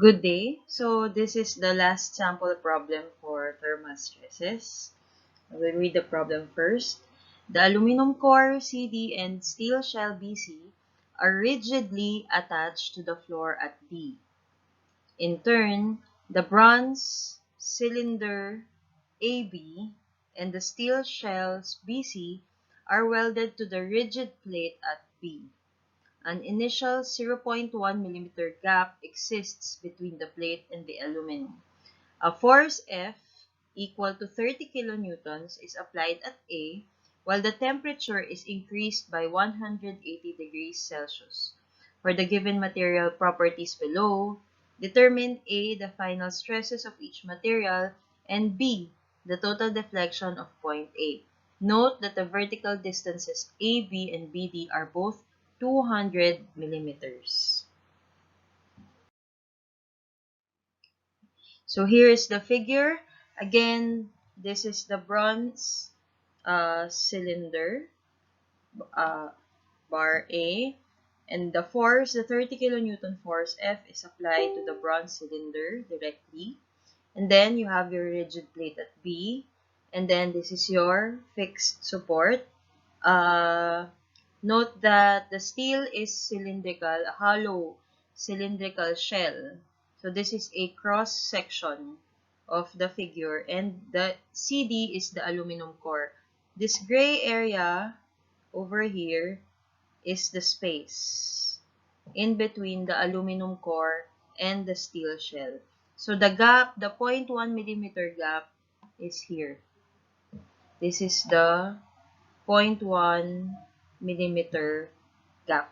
Good day. So this is the last sample problem for thermal stresses. I will read the problem first. The aluminum core CD and steel shell BC are rigidly attached to the floor at B. In turn, the bronze cylinder AB and the steel shells BC are welded to the rigid plate at B. An initial 0.1 mm gap exists between the plate and the aluminum. A force F equal to 30 kilonewtons is applied at A while the temperature is increased by 180 degrees Celsius. For the given material properties below, determine A, the final stresses of each material, and B, the total deflection of point A. Note that the vertical distances AB and BD are both 200 millimeters. So here is the figure. Again, this is the bronze cylinder, uh, bar A, and the force, the 30 kilonewton force F is applied to the bronze cylinder directly. And then you have your rigid plate at B, and then this is your fixed support. Note that the steel is cylindrical, a hollow cylindrical shell. So this is a cross section of the figure, and the CD is the aluminum core. This gray area over here is the space in between the aluminum core and the steel shell. So the gap, the 0.1 millimeter gap is here. This is the 0.1 millimeter gap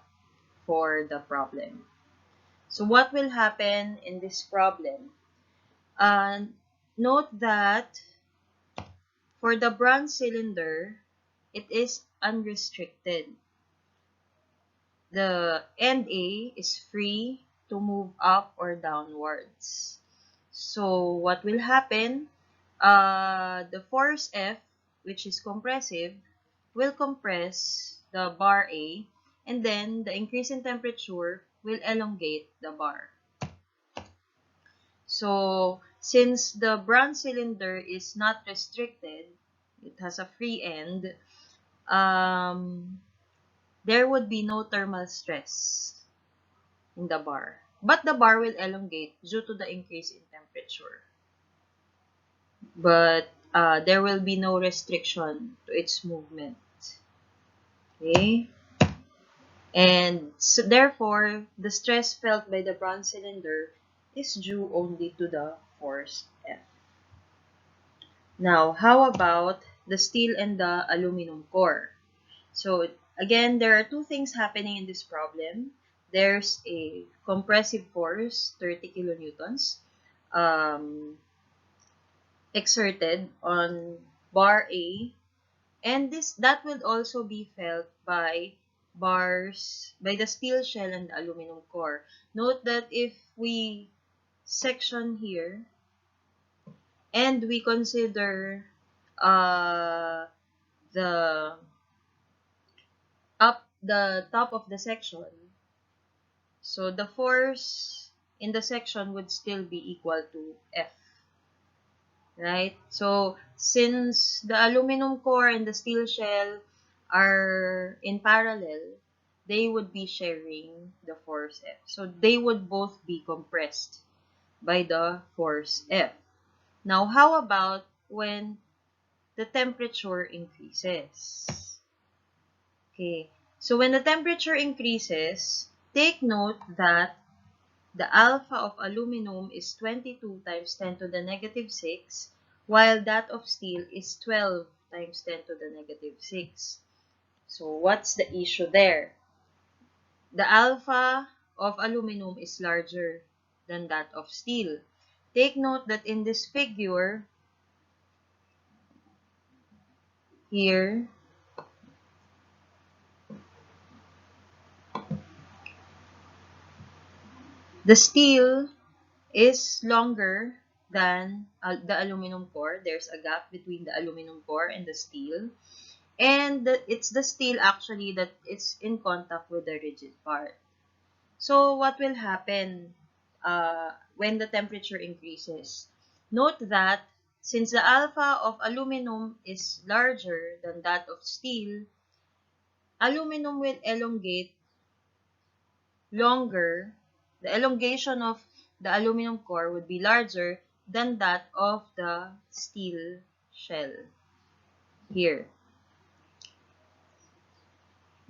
for the problem. So what will happen in this problem? Note that for the bronze cylinder, it is unrestricted. The end A is free to move up or downwards. So what will happen? The force F, which is compressive, will compress the bar A, and then the increase in temperature will elongate the bar. So since the bronze cylinder is not restricted, it has a free end, there would be no thermal stress in the bar. But the bar will elongate due to the increase in temperature. But there will be no restriction to its movement. Okay? And so therefore, the stress felt by the bronze cylinder is due only to the force F. Now, how about the steel and the aluminum core? So again, there are two things happening in this problem. There's a compressive force, 30 kilonewtons, exerted on bar A, and that will also be felt by the steel shell and the aluminum core. Note that if we section here and we consider the the top of the section, so the force in the section would still be equal to F. Right? So, since the aluminum core and the steel shell are in parallel, they would be sharing the force F. So, they would both be compressed by the force F. Now, how about when the temperature increases? Okay. So, when the temperature increases, take note that the alpha of aluminum is 22 times 10 to the negative 6, while that of steel is 12 times 10 to the negative 6. So what's the issue there? The alpha of aluminum is larger than that of steel. Take note that in this figure, here, the steel is longer than the aluminum core. There's a gap between the aluminum core and the steel. And it's the steel actually that is in contact with the rigid part. So what will happen? when the temperature increases. Note that since the alpha of aluminum is larger than that of steel, aluminum will elongate longer. The elongation of the aluminum core would be larger than that of the steel shell here.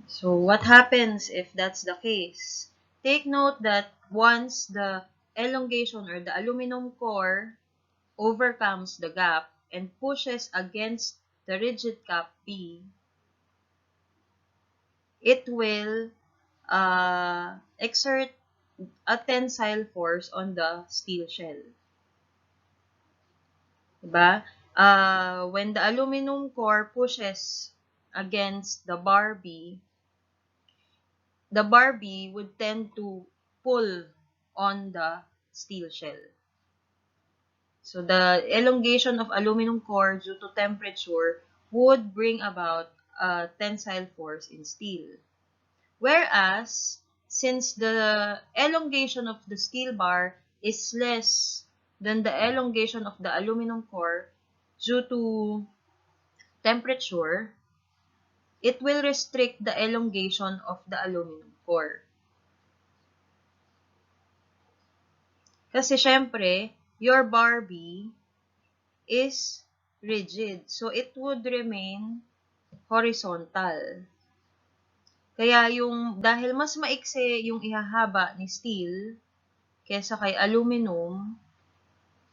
So what happens if that's the case? Take note that once the elongation or the aluminum core overcomes the gap and pushes against the rigid cap B, it will exert a tensile force on the steel shell. Diba? When the aluminum core pushes against the bar B would tend to pull on the steel shell. So the elongation of aluminum core due to temperature would bring about a tensile force in steel. Whereas, since the elongation of the steel bar is less than the elongation of the aluminum core due to temperature, it will restrict the elongation of the aluminum core. Kasi syempre, your bar B is rigid. So, it would remain horizontal. Kaya dahil mas maikse yung ihahaba ni steel kesa kay aluminum,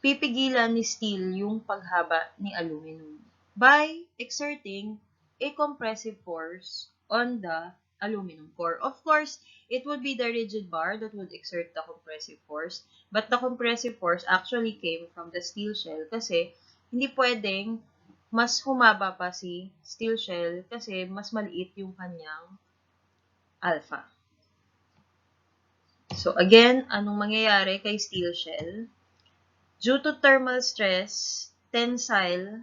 pipigilan ni steel yung paghaba ni aluminum by exerting a compressive force on the aluminum core. Of course, it would be the rigid bar that would exert the compressive force, but the compressive force actually came from the steel shell kasi hindi pwedeng mas humaba pa si steel shell kasi mas maliit yung kanyang alpha. So again, anong mangyayari kay steel shell? Due to thermal stress, tensile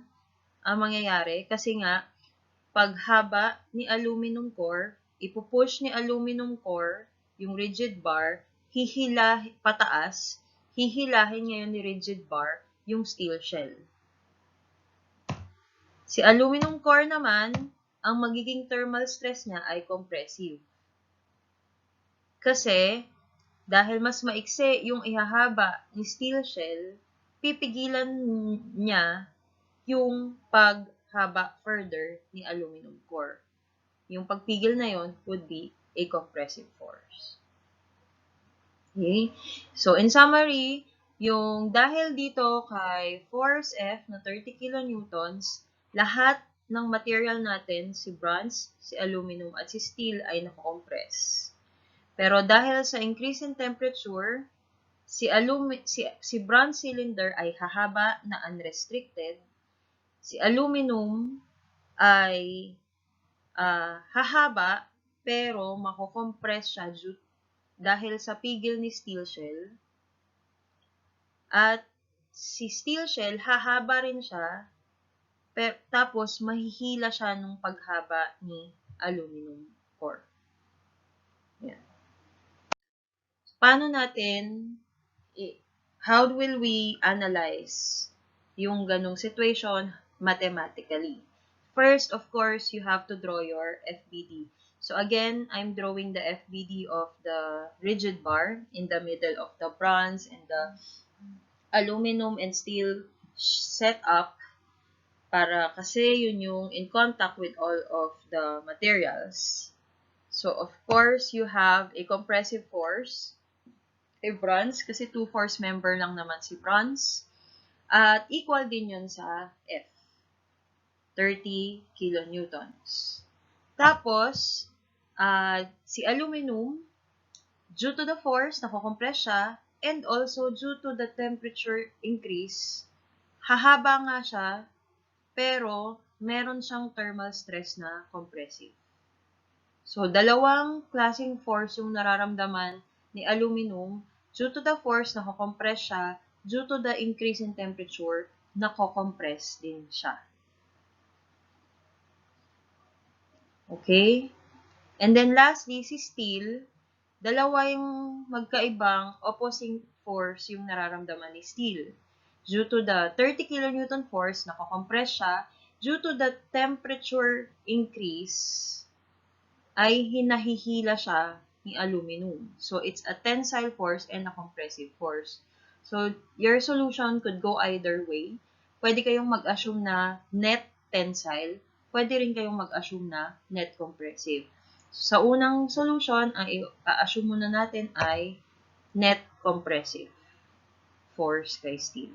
ang mangyayari kasi nga paghaba ni aluminum core, ipupush ni aluminum core yung rigid bar, hihilahin ngayon ni rigid bar yung steel shell. Si aluminum core naman, ang magiging thermal stress niya ay compressive. Kasi, dahil mas maikse yung ihahaba ni steel shell, pipigilan niya yung paghaba further ni aluminum core. Yung pagpigil na yon would be a compressive force. Okay? So, in summary, yung dahil dito kay force F na 30 kilonewtons, lahat ng material natin, si bronze, si aluminum, at si steel ay nako-compress. Pero dahil sa increase in temperature, si bronze cylinder ay hahaba na unrestricted, si aluminum ay hahaba pero mako-compress siya dahil sa pigil ni steel shell. At si steel shell, hahaba rin siya tapos mahihila siya nung paghaba ni aluminum core. Yan. Paano natin, how will we analyze yung ganong situation mathematically? First, of course, you have to draw your FBD. So again, I'm drawing the FBD of the rigid bar in the middle of the bronze and the aluminum and steel setup para kasi yun yung in contact with all of the materials. So, of course, you have a compressive force, a bronze, kasi 2 force member lang naman si bronze. At equal din yun sa F, 30 kilonewtons. Tapos, si aluminum, due to the force, nako-compress siya, and also due to the temperature increase, hahaba nga siya, pero meron siyang thermal stress na compressive. So, dalawang klaseng force yung nararamdaman ni aluminum. Due to the force, nako-compress siya. Due to the increase in temperature, nako-compress din siya. Okay? And then lastly, si steel, dalawa yung magkaibang opposing force yung nararamdaman ni steel. Due to the 30 kN force, nakakompress siya. Due to the temperature increase, ay hinahihila siya ni aluminum. So, it's a tensile force and a compressive force. So, your solution could go either way. Pwede kayong mag-assume na net tensile. Pwede rin kayong mag-assume na net compressive. So, sa unang solution, ang i-assume muna natin ay net compressive force kay steel.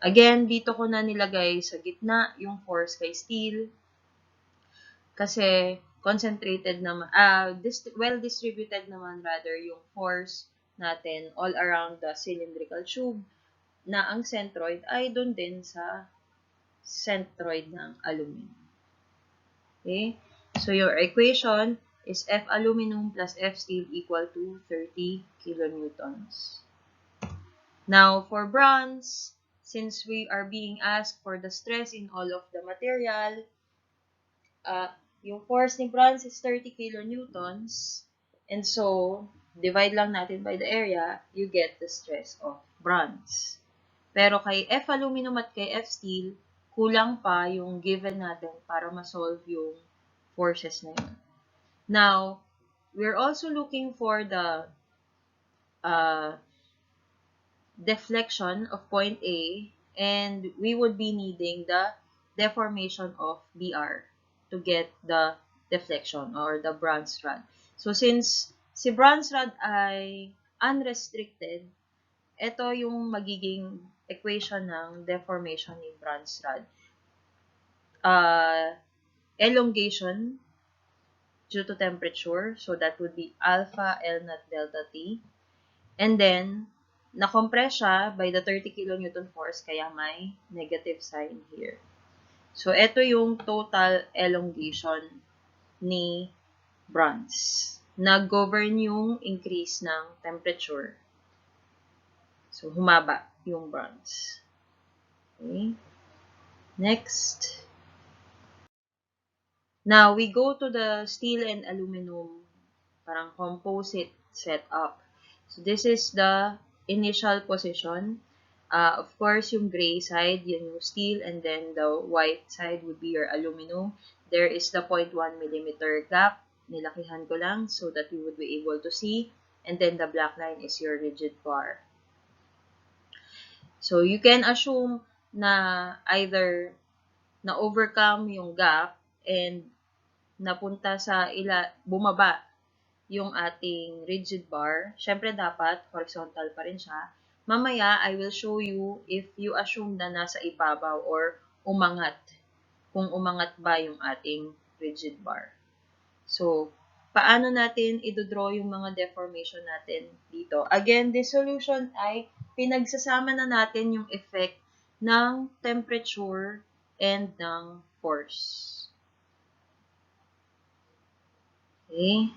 Again, dito ko na nilagay sa gitna yung force kay steel. Kasi concentrated naman, well-distributed naman rather yung force natin all around the cylindrical tube na ang centroid ay doon din sa centroid ng aluminum. Okay? So, your equation is F aluminum plus F steel equal to 30 kilonewtons. Now, for bronze, since we are being asked for the stress in all of the material, yung force ni bronze is 30 kilonewtons. And so, divide lang natin by the area, you get the stress of bronze. Pero kay F aluminum at kay F steel, kulang pa yung given natin para ma-solve yung forces na yun. Now, we're also looking for the deflection of point A, and we would be needing the deformation of BR to get the deflection or the bronze rod. So, since si bronze rod ay unrestricted, ito yung magiging equation ng deformation ni bronze rod. Elongation due to temperature, so that would be alpha L naught delta T. And then, na-compress siya by the 30 kN force, kaya may negative sign here. So, ito yung total elongation ni bronze. Nag-govern yung increase ng temperature. So, humaba yung bronze. Okay. Next. Now, we go to the steel and aluminum parang composite setup. So, this is the initial position. Of course, yung gray side, yun yung steel, and then the white side would be your aluminum. There is the 0.1 millimeter gap. Nilakihan ko lang so that you would be able to see. And then the black line is your rigid bar. So, you can assume na either na-overcome yung gap and napunta sa bumaba yung ating rigid bar. Siyempre, dapat horizontal pa rin siya. Mamaya, I will show you if you assume na nasa ibabaw or umangat. Kung umangat ba yung ating rigid bar. So, paano natin i-draw yung mga deformation natin dito? Again, this solution ay pinagsasama na natin yung effect ng temperature and ng force. Okay?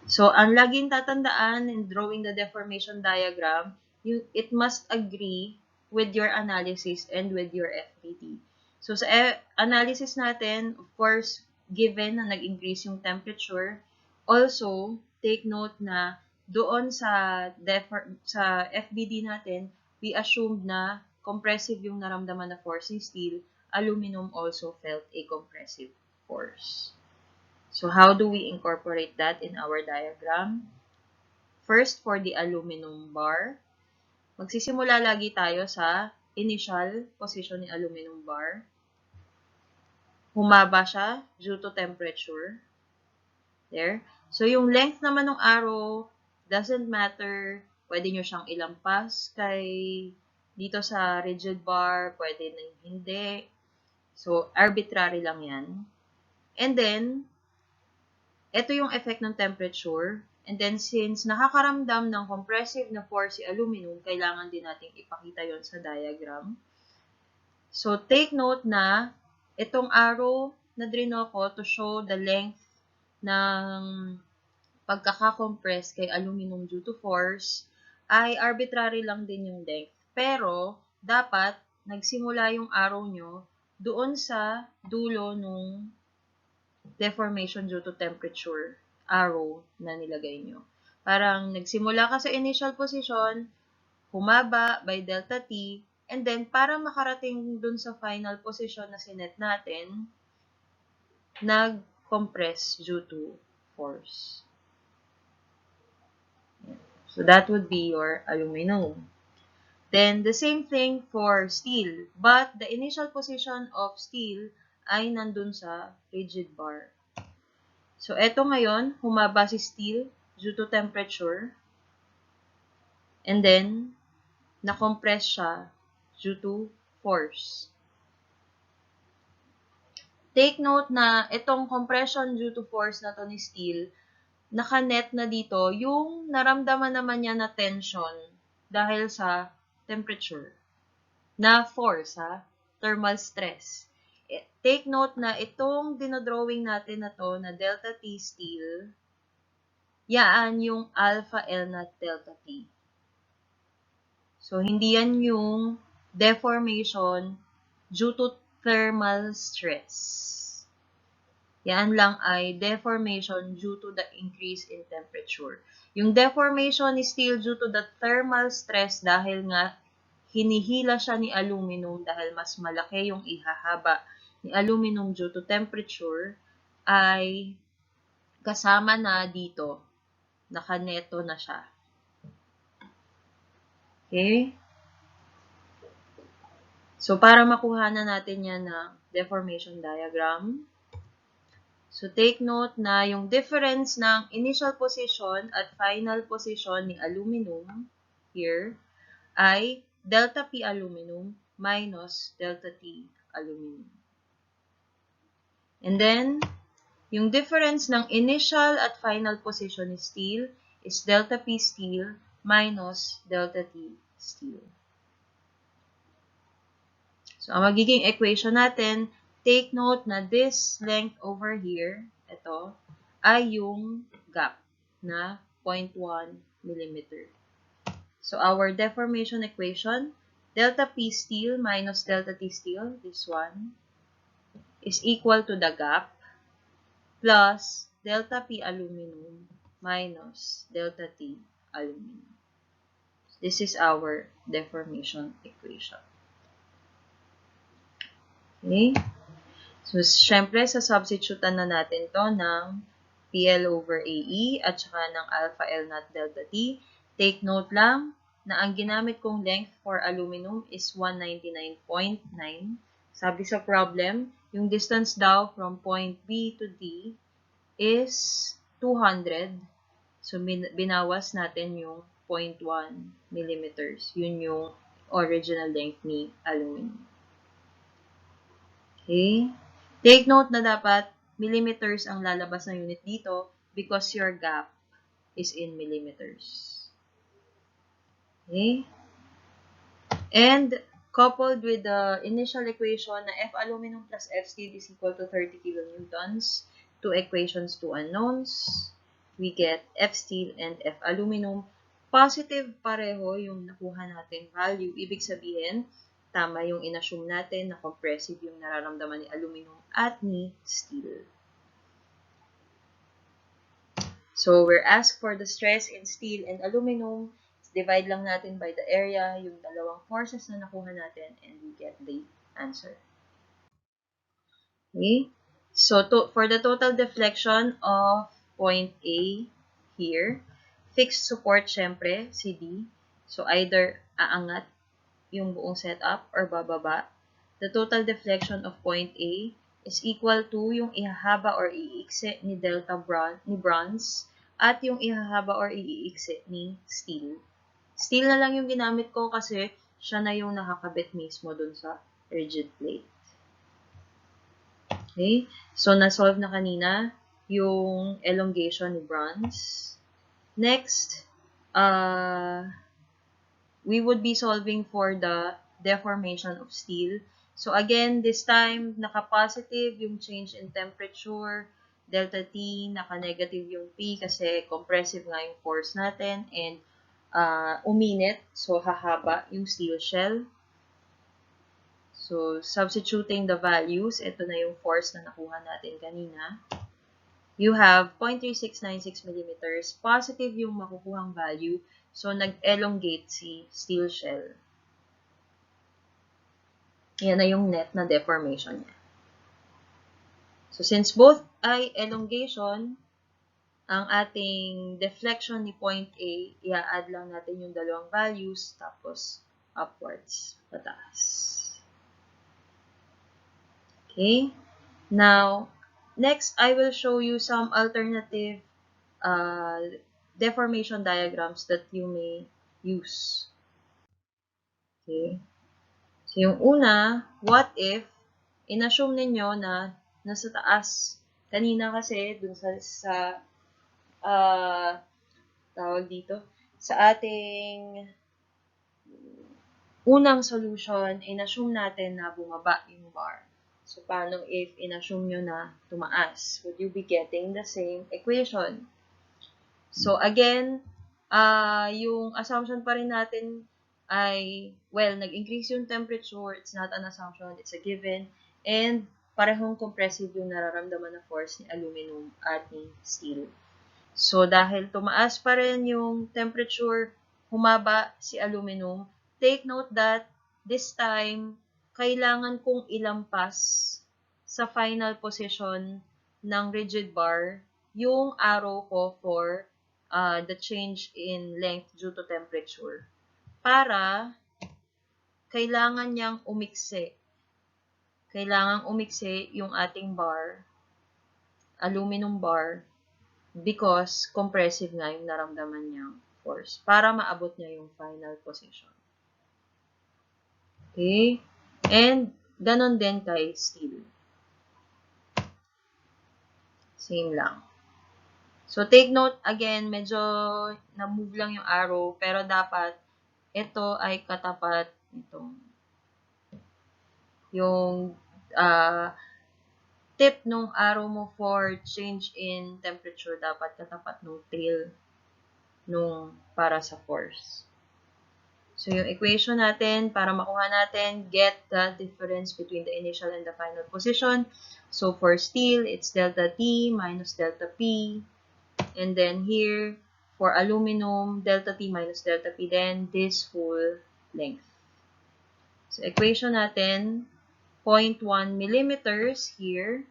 So, ang laging tatandaan in drawing the deformation diagram, it must agree with your analysis and with your FBT. So, sa analysis natin, of course, given na nag-increase yung temperature, also, take note na doon sa FBD natin, we assumed na compressive yung naramdaman na force ni steel, aluminum also felt a compressive force. So, how do we incorporate that in our diagram? First, for the aluminum bar, magsisimula lagi tayo sa initial position ni aluminum bar. Humaba siya due to temperature. There. So, yung length naman ng arrow doesn't matter. Pwede nyo siyang ilampas dito sa rigid bar. Pwede na hindi. So, arbitrary lang yan. And then, ito yung effect ng temperature. And then, since nakakaramdam ng compressive na force si aluminum, kailangan din natin ipakita yon sa diagram. So, take note na itong arrow na drino ko to show the length ng pagkakakompress kay aluminum due to force ay arbitrary lang din yung length. Pero, dapat nagsimula yung arrow nyo doon sa dulo nung deformation due to temperature arrow na nilagay nyo. Parang nagsimula ka sa initial position, humaba by delta T, and then para makarating dun sa final position na sinet natin, nag-compress due to force. So that would be your aluminum. Then, the same thing for steel. But, the initial position of steel ay nandun sa rigid bar. So, eto ngayon, humaba si steel due to temperature. And then, na-compress siya due to force. Take note na itong compression due to force na to ni steel, nakanet na dito yung naramdaman naman niya na tension dahil sa temperature. Na force, ha? Thermal stress. Take note na itong dinodrawing natin na to na delta T steel, yaan yung alpha L na delta T. So, hindi yan yung deformation due to thermal stress. Yan lang ay deformation due to the increase in temperature. Yung deformation is still due to the thermal stress dahil nga hinihila siya ni aluminum dahil mas malaki yung ihahaba ni aluminum due to temperature ay kasama na dito. Nakaneto na siya. Okay? So, para makuha na natin yan na deformation diagram, so, take note na yung difference ng initial position at final position ni aluminum here ay delta P aluminum minus delta T aluminum. And then, yung difference ng initial at final position ni steel is delta P steel minus delta T steel. So, ang magiging equation natin, take note na this length over here, ito, ay yung gap na 0.1 millimeter. So, our deformation equation, delta P steel minus delta T steel, this one, is equal to the gap plus delta P aluminum minus delta T aluminum. This is our deformation equation. Okay? So, syempre, sa-substitutean na natin to ng PL over AE at saka ng alpha L not delta T. Take note lang na ang ginamit kong length for aluminum is 199.9. Sabi sa problem, yung distance daw from point B to D is 200. So, binawas natin yung 0.1 millimeters. Yun yung original length ni aluminum. Okay? Take note na dapat millimeters ang lalabas na unit dito because your gap is in millimeters. Okay? And coupled with the initial equation na F aluminum plus F steel is equal to 30 kilonewtons, two equations, two unknowns, we get F steel and F aluminum. Positive pareho yung nakuha natin value. Ibig sabihin, tama yung inassume natin na compressive yung nararamdaman ni aluminum at ni steel. So, we're asked for the stress in steel and aluminum. Divide lang natin by the area yung dalawang forces na nakuha natin and we get the answer. Okay? So, for the total deflection of point A here, fixed support syempre, CD. So, either aangat yung buong setup or bababa. The total deflection of point A is equal to yung ihahaba or iiksi ni ni bronze at yung ihahaba or iiksi ni steel. Steel na lang yung ginamit ko kasi siya na yung nakakabit mismo dun sa rigid plate. Okay? So, na-solve na kanina yung elongation ni bronze. Next, we would be solving for the deformation of steel. So again, this time, naka-positive yung change in temperature, delta T, naka-negative yung P kasi compressive nga yung force natin, and uminit, so hahaba yung steel shell. So, substituting the values, ito na yung force na nakuha natin kanina. you have 0.3696 millimeters. Positive yung makukuhang value. So, nag-elongate si steel shell. Yan na yung net na deformation niya. So, since both ay elongation, ang ating deflection ni point A, i-add lang natin yung dalawang values, tapos upwards, pataas. Okay? Now, next, I will show you some alternative deformation diagrams that you may use. Okay? So, yung una, what if, inassume ninyo na nasa taas. Kanina kasi, dun sa tawag dito, sa ating unang solution, inassume natin na bumaba yung bar. So, paano if inassume nyo na tumaas? Would you be getting the same equation? So, again, yung assumption pa rin natin ay, well, nag-increase yung temperature, it's not an assumption, it's a given, and parehong compressive yung nararamdaman na force ni aluminum at ni steel. So, dahil tumaas pa rin yung temperature, humaba si aluminum, take note that this time, kailangan kong ilampas sa final position ng rigid bar yung arrow ko for the change in length due to temperature. Para kailangan niyang umikse. Kailangan umikse yung ating bar, aluminum bar, because compressive nga yung naramdaman niyang force para maabot niya yung final position. Okay? And, ganon din kay steel. Same lang. So, take note, again, medyo na-move lang yung arrow, pero dapat ito ay katapat itong yung tip nung arrow mo for change in temperature dapat katapat nung tail nung para sa force. So, yung equation natin, para makuha natin, get the difference between the initial and the final position. So, for steel, it's delta T minus delta P. And then here, for aluminum, delta T minus delta P, then this whole length. So, equation natin, 0.1 millimeters here,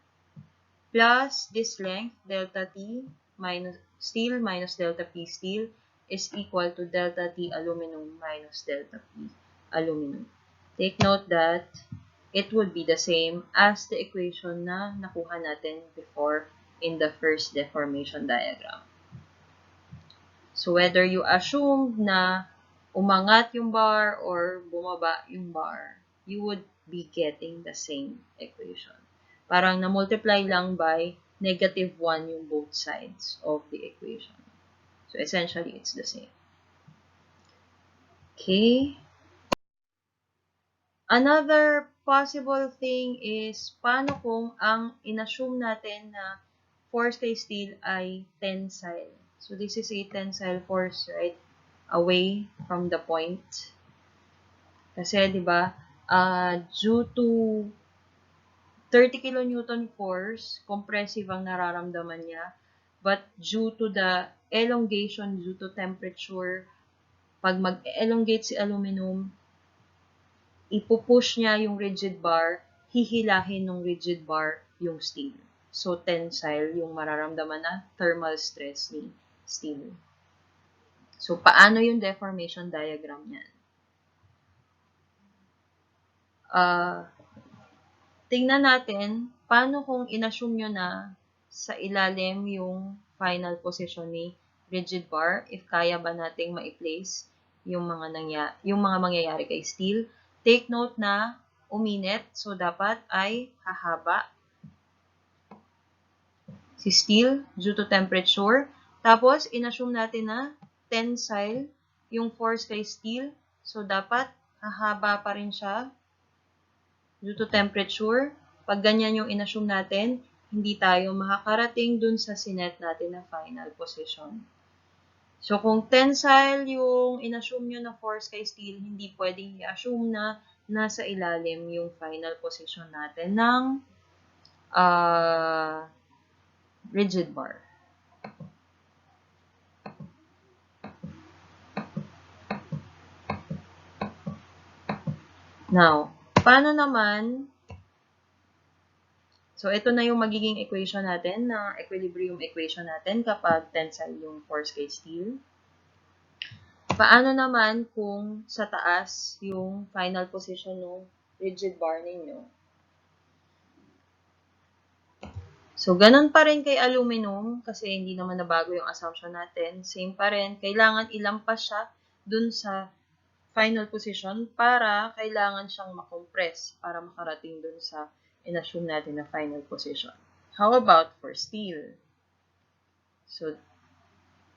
plus this length, delta T minus steel minus delta P steel, is equal to delta T aluminum minus delta P aluminum. Take note that it would be the same as the equation na nakuha natin before in the first deformation diagram. So, whether you assume na umangat yung bar or bumaba yung bar, you would be getting the same equation. Parang na-multiply lang by -1 yung both sides of the equation. So, essentially, it's the same. Okay. Another possible thing is, paano kung ang inassume natin na force kay steel ay tensile? So, this is a tensile force, right? Away from the point. Kasi, di ba, due to 30 kN force, compressive ang nararamdaman niya. But due to the elongation, due to temperature, pag mag-elongate si aluminum, ipupush niya yung rigid bar, hihilahin ng rigid bar yung steel. So, tensile yung mararamdaman na thermal stress ni steel. So, paano yung deformation diagram niyan? Tingnan natin, paano kung inassume nyo na sa ilalim yung final position ni rigid bar, if kaya ba nating ma-place yung mga mangyayari kay steel. Take note na uminit, so dapat ay hahaba si steel due to temperature. Tapos, inassume natin na tensile yung force kay steel, so dapat hahaba pa rin siya due to temperature. Pag ganyan yung inassume natin, hindi tayo makakarating dun sa sinet natin na final position. So, kung tensile yung inassume nyo na force kay steel, hindi pwedeng i-assume na nasa ilalim yung final position natin ng rigid bar. Now, paano naman, so ito na yung magiging equation natin, na equilibrium equation natin kapag tensile yung force kay steel. Paano naman kung sa taas yung final position ng rigid bar ninyo? So, ganun pa rin kay aluminum kasi hindi naman nabago yung assumption natin. Same pa rin. Kailangan ilampas siya dun sa final position para kailangan siyang makompress para makarating dun sa in-assume natin na final position. How about for steel? So,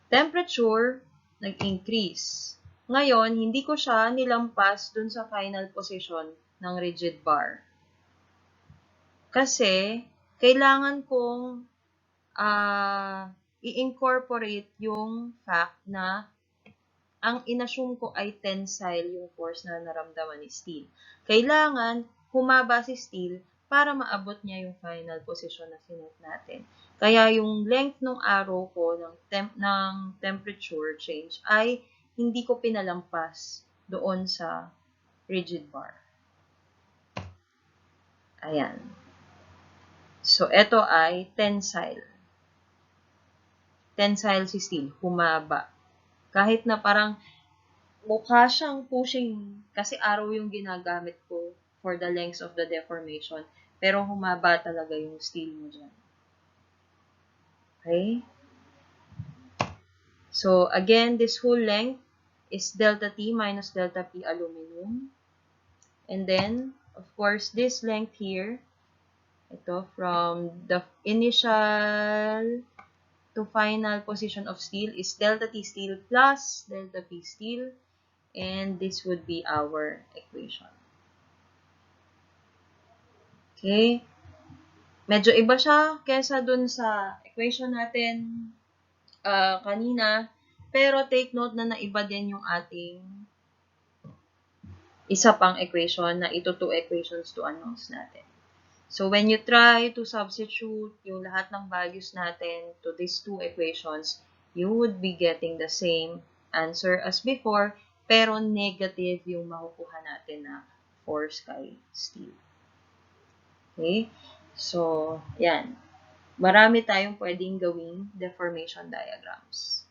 temperature nag-increase. Ngayon, hindi ko siya nilampas dun sa final position ng rigid bar. Kasi, kailangan kong i-incorporate yung fact na ang inassume ko ay tensile yung force na naramdaman ni steel. Kailangan humaba si steel para maabot niya yung final position na sinet natin. Kaya yung length ng arrow ko ng temperature change ay hindi ko pinalampas doon sa rigid bar. Ayan. So, ito ay tensile. Tensile si steel, humaba. Kahit na parang mukha siyang pushing kasi arrow yung ginagamit ko for the length of the deformation. Pero humaba talaga yung steel mo dyan. Okay? So, again, this whole length is delta T minus delta P aluminum. And then, of course, this length here, ito, from the initial to final position of steel is delta T steel plus delta P steel. And this would be our equation. Okay? Medyo iba siya kesa dun sa equation natin kanina. Pero take note na naiba din yung ating isa pang equation na ito 2 equations to unknowns natin. So, when you try to substitute yung lahat ng values natin to these 2 equations, you would be getting the same answer as before, pero negative yung makukuha natin na force kay steel. Okay? So, yan. Marami tayong pwedeng gawing deformation diagrams.